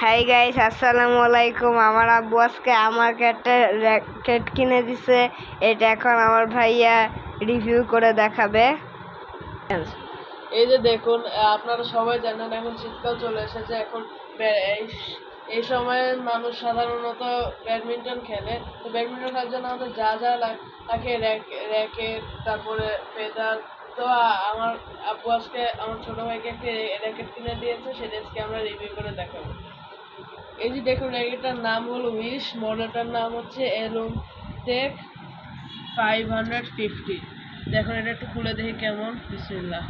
Hi guys, আসসালামু আলাইকুম। আমার আব্বু আজকে আমাকে একটা র্যাকেট কিনে দিছে। এটা এখন আমার ভাইয়া রিভিউ করে দেখাবে। এই যে দেখুন, আপনারা সবাই জানেন এখন শীতকাল চলে এসেছে। এখন এই সময়ে মানুষ সাধারণত ব্যাডমিন্টন খেলে। তো ব্যাডমিন্টন খেলার জন্য আমাদের যা যা লাগে, র্যাকেট, তারপরে ফেদার। তো আমার আব্বু আজকে আমার ছোট ভাইকে একটি র্যাকেট কিনে দিয়েছে, সেটা আজকে আমরা রিভিউ করে দেখাবো। এই যে দেখুন, র্যাকেটটার নাম হলো উইশ, মডেলটার নাম হচ্ছে এলোটেক 550। দেখুন, এটা একটু খুলে দেখি কেমন। বিসমিল্লাহ।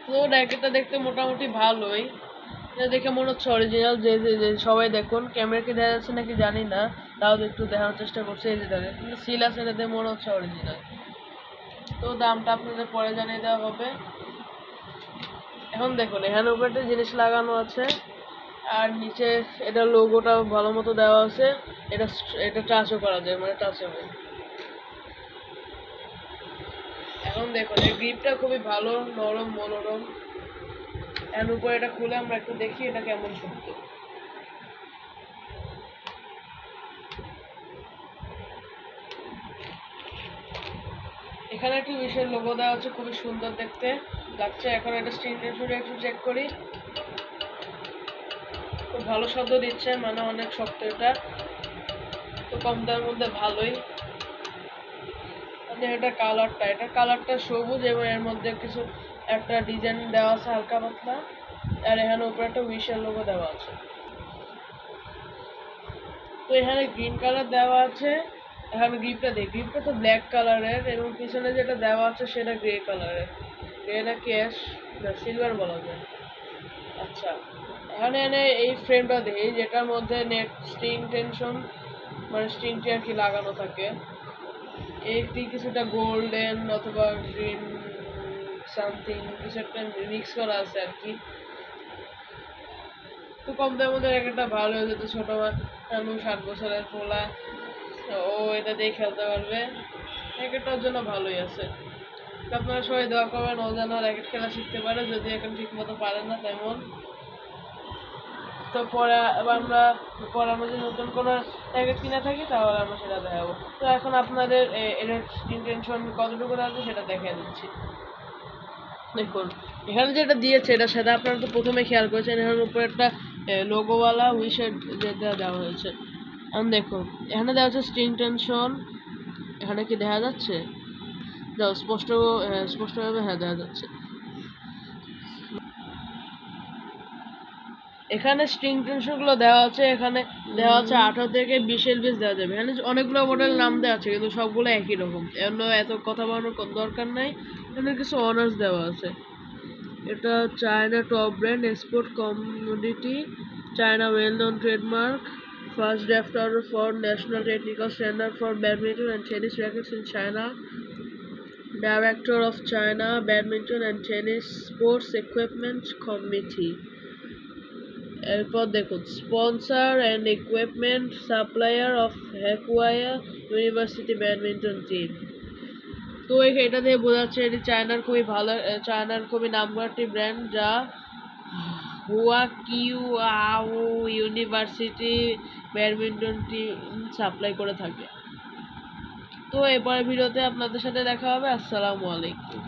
তো র্যাকেটটা দেখতে মোটামুটি ভালোই। এটা দেখে মনে হচ্ছে অরিজিনাল। যে সবাই দেখুন, ক্যামেরা কি দেখা যাচ্ছে নাকি জানি না, তাও একটু দেখানোর চেষ্টা করছে। এই যে দেখেন, কিন্তু সিল আছে, এটা মনে হচ্ছে অরিজিনাল। তো দামটা আপনাদের পরে জানিয়ে দেওয়া হবে। এখন দেখুন, এখানে উপরে একটা জিনিস লাগানো আছে, আর নিচে এটা লোগোটা ভালো মতো দেওয়া আছে। এটা টাচও করা যায়, মানে টাচ হবে। এখন দেখুন, এই গ্রিপটা খুবই ভালো, নরম মনোরম। এর উপরে এটা খুলে আমরা একটু দেখি এটা কেমন শক্ত। এখানে একটু বিশেষ লোগো দেওয়া আছে, খুবই সুন্দর দেখতে লাগছে। এখন এটা স্ক্রিন টেনশনে একটু চেক করি। খুব ভালো শব্দ দিচ্ছে, মানে অনেক শক্ত এটা। তো কম দামের মধ্যে ভালোই। এটার কালারটা সবুজ, এবং এর মধ্যে কিছু একটা ডিজাইন দেওয়া আছে হালকা পাতলা। আর এখানে উপরে একটা উইশের লোগো দেওয়া আছে। তো এখানে গ্রিন কালার দেওয়া আছে। এখানে গ্রিপটা তো ব্ল্যাক কালারের, এবং পিছনে যেটা দেওয়া আছে সেটা গ্রে কালারের। গ্রেটা ক্যাশ না সিলভার বলা যায়। আচ্ছা, এখানে এই ফ্রেমটা দেখি, যেটার মধ্যে নেট স্ট্রিং টেনশন, মানে স্ট্রিংটি আর কি লাগানো থাকে। একটি কিছুটা গোল্ডেন অথবা গ্রিন সামথিং কিছু একটা মিক্স করা আছে আর কি। তো কম দামের মধ্যে একটা ভালো হয়ে যেত। ছোট মানুষ 7 বছরের পোলা, ও এটা দিয়ে খেলতে পারবে। র্যাকেটটার জন্য ভালোই আছে। তো আপনারা সবাই দোয়া করবেন ও যেন র্যাকেট খেলা শিখতে পারে, যদি এখন ঠিক মতো পারে না তেমন। তো পরে আমরা যদি নতুন কোনো র্যাকেট কিনে থাকি, তাহলে আমরা সেটা দেখাবো। তো এখন আপনাদের এর ইন্টেনশন কতটুকু আছে সেটা দেখে দিচ্ছি। দেখুন, এখানে যেটা দিয়েছে সেটা আপনারা তো প্রথমে খেয়াল করেছেন। এখানের উপরে একটা লোগোওয়ালা উইশের যেটা দেওয়া হয়েছে। এখন দেখুন, এখানে দেওয়া হচ্ছে স্ট্রিং টেনশন। এখানে কি দেখা যাচ্ছে? যাও স্পষ্টভাবে হ্যাঁ দেখা যাচ্ছে। এখানে স্ট্রিং টেনশনগুলো দেওয়া আছে। এখানে দেওয়া আছে 18 থেকে 20 LBS দেওয়া যাবে। এখানে অনেকগুলো মডেল নাম দেওয়া আছে, কিন্তু সবগুলো একই রকম। এত কথা বানানোর দরকার নাই। এখানে কিছু অনার্স দেওয়া আছে। এটা China top brand, export commodity, China well known trademark, first draft order for national technical standard for badminton and tennis rackets in China, director of China badminton and tennis sports equipment committee. এরপর দেখুন, sponsor and equipment supplier of হ্যাকুয়ায়া university badminton team. তো এটা দিয়ে বোঝা যাচ্ছে এটি চায়নার খুবই নামকরা একটি ব্র্যান্ড, যা হুয়াকিউআও ইউনিভার্সিটি ব্যাডমিন্টন টিম সাপ্লাই করে থাকে। তো এরপরের ভিডিওতে আপনাদের সাথে দেখা হবে। আসসালামু আলাইকুম।